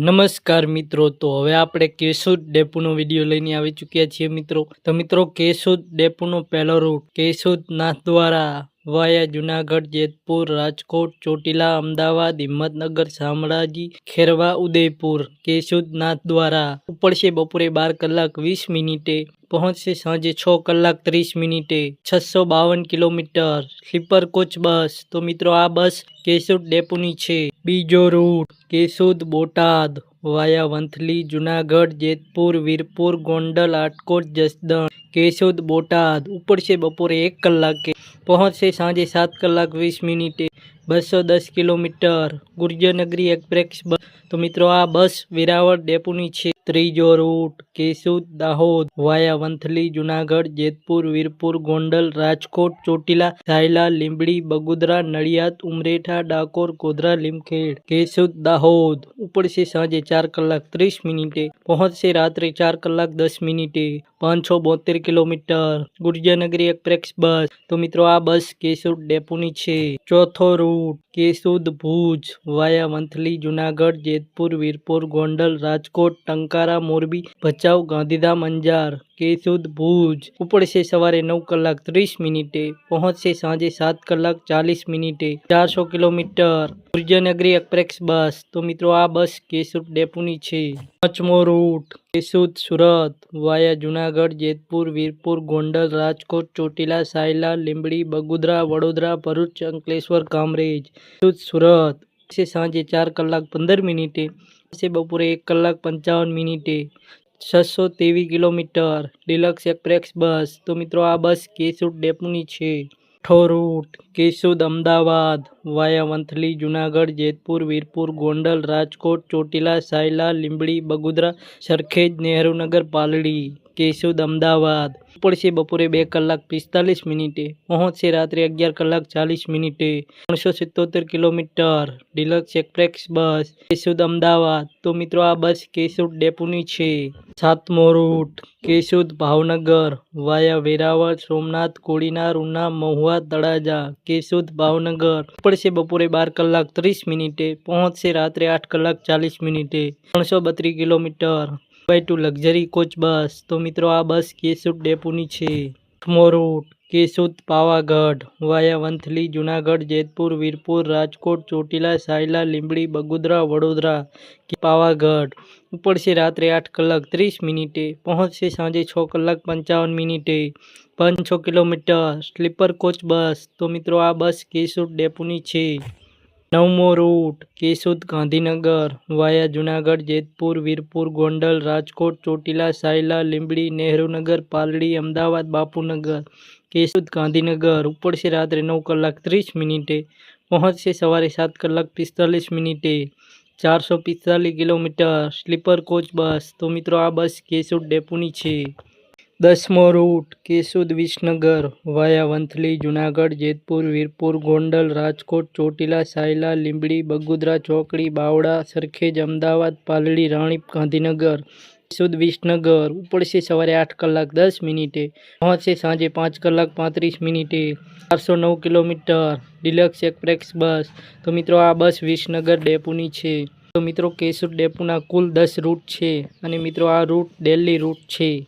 નમસ્કાર મિત્રો, તો હવે આપણે કેશોદ ડેપોનો વિડીયો લઈને આવી ચૂક્યા છીએ મિત્રો. તો મિત્રો, કેશોદ ડેપોનો પહેલો રૂટ કેશોદ નાથદ્વારા વાયા જુનાગઢ, જેતપુર, રાજકોટ, ચોટીલા, અમદાવાદ, હિંમતનગર, શામળાજી, ખેરવા, ઉદયપુર. કેશોદ નાથદ્વારા ઉપડશે બપોરે 12 કલાક 20 મિનિટે, પહોંચશે સાંજે 6 કલાક 30 મિનિટે. 652 કિલોમીટર સ્લીપર કોચ બસ. તો મિત્રો, આ બસ કેશોદ ડેપોની છે. બીજો રૂટ કેશોદ બોટાદ વાયા વંથલી, જુનાગઢ, જેતપુર, વીરપુર, ગોંડલ, આટકોટ, જસદણ. કેશોદ બોટાદ ઉપડશે બપોરે 1 કલાકે, પહોંચશે સાંજે 7 કલાક 20 મિનિટે. 210 કિલોમીટર ગુર્જરનગરી એક્સપ્રેસ બસ. તો મિત્રો, આ બસ વેરાવળ ડેપોની છે. ત્રીજો રૂટ કેશોદ દાહોદ વાયા વંથલી, જુનાગઢ, જેતપુર, વીરપુર, ગોંડલ, રાજકોટ, ચોટીલા, સાયલા, લીંબડી, બગુદરા, નડિયાદ, ઉમરેઠા, ડાકોર, ગોધરા, લીમખેડ. કેશોદ દાહોદ ઉપડશે સાંજે 4 કલાક 30 મિનિટે, પહોંચશે રાત્રે 4 કલાક 10 મિનિટે. 572 કિલોમીટર ગુર્જરનગરી એક્સપ્રેસ બસ. તો મિત્રો, આ બસ કેશોદ ડેપોની છે. ચોથો રૂટ કેશોદ ભુજ વાયા વંથલી, જુનાગઢ, જેતપુર, વીરપુર, ગોંડલ, રાજકોટ, ટંકારા, મોરબી, ભચાઉ, ગાંધીધામ, અંજાર. કેશોદ ભુજ ઉપડશે સવારે 9 કલાક 30 મિનિટે, પહોંચશે સાંજે 7 કલાક 40 મિનિટે. 400 કિલોમીટર ગુર્જરનગરી એક્સપ્રેસ બસ. તો મિત્રો, આ બસ કેશોદ ડેપોની છે. પાંચમો રૂટ કેશોદ સુરત વાયા જુનાગઢ, જેતપુર, વીરપુર, ગોંડલ, રાજકોટ, ચોટીલા, સાયલા, લીંબડી, બગુદરા, વડોદરા, ભરૂચ, અંકલેશ્વર, કામરેજ. કેશોદ સુરત સાંજે 4 કલાક 15 મિનિટે, બપોરે 1 કલાક 55 મિનિટે. 623 કિલોમીટર ડિલક્સ એક્સપ્રેસ બસ. તો મિત્રો, આ બસ કેશોદ ડેપોની છે. છઠ્ઠો રૂટ કેશોદ અમદાવાદ વાયા વંથલી, જુનાગઢ, જેતપુર, વીરપુર, ગોંડલ, રાજકોટ, ચોટીલા, સાયલા, લીંબડી, બગુદરા, સરખેજ, નહેરુનગર, પાલડી. કેશોદ અમદાવાદ ઉપડશે બપોરે 2 કલાક 45 મિનિટે, પહોંચશે રાત્રે 11 કલાક 40 મિનિટે. 377 કિલોમીટર ડિલક્સ એક્સપ્રેસ બસ. કેશોદ અમદાવાદ. તો મિત્રો, આ બસ કેશોદ ડેપોની છે. સાતમો રૂટ કેશોદ ભાવનગર વાયા વેરાવળ, સોમનાથ, કોડીનાર, ઉના, મહુવા, તળાજા. કેશોદ ભાવનગર ઉપડશે બપોરે 12 કલાક 30 મિનિટે, પહોંચશે રાત્રે 8 કલાક 40 મિનિટે. 332 કિલોમીટર ટુ લક્ઝરી કોચ બસ. તો મિત્રો, આ બસ કેશોદ ડેપોની છે. આઠમો રૂટ કેશોદ પાવાગઢ વાયા વંથલી, જુનાગઢ, જેતપુર, વીરપુર, રાજકોટ, ચોટીલા, સાયલા, લીંબડી, બગુદરા, વડોદરા. પાવાગઢ ઉપડશે રાત્રે 8 કલાક 30 મિનિટે, પહોંચશે સાંજે 6 કલાક 55 મિનિટે. 500 કિલોમીટર સ્લીપર કોચ બસ. તો મિત્રો, આ બસ કેશોદ ડેપોની છે. નવમો રૂટ કેશોદ ગાંધીનગર વાયા જુનાગઢ, જેતપુર, વીરપુર, ગોંડલ, રાજકોટ, ચોટીલા, સાયલા, લીંબડી, નહેરુનગર, પાલડી, અમદાવાદ, બાપુનગર. કેશોદ ગાંધીનગર ઉપડશે રાત્રે 9 કલાક 30 મિનિટે, પહોંચશે સવારે 7 કલાક 45 મિનિટે. 445 કિલોમીટર સ્લીપર કોચ બસ. તો મિત્રો, આ બસ કેશોદ ડેપોની છે. 10મો રૂટ કેશોદ વિસનગર વાયા વંથલી, જુનાગઢ, જેતપુર, વીરપુર, ગોંડલ, રાજકોટ, ચોટીલા, સાયલા, લીંબડી, બગુદરા, ચોકડી, બાવડા, સરખેજ, અમદાવાદ, પાલડી, રાણીપ, ગાંધીનગર. કેશોદ વિસનગર ઉપડશે સવારે 8 કલાક 10 મિનિટે, પહોંચશે સાંજે 5 કલાક 35 મિનિટે. 409 કિલોમીટર ડિલક્સ એક્સપ્રેસ બસ. તો મિત્રો, આ બસ વિસનગર ડેપોની છે. તો મિત્રો, કેશોદ ડેપોના કુલ 10 રૂટ છે અને મિત્રો, આ રૂટ ડેલી રૂટ છે.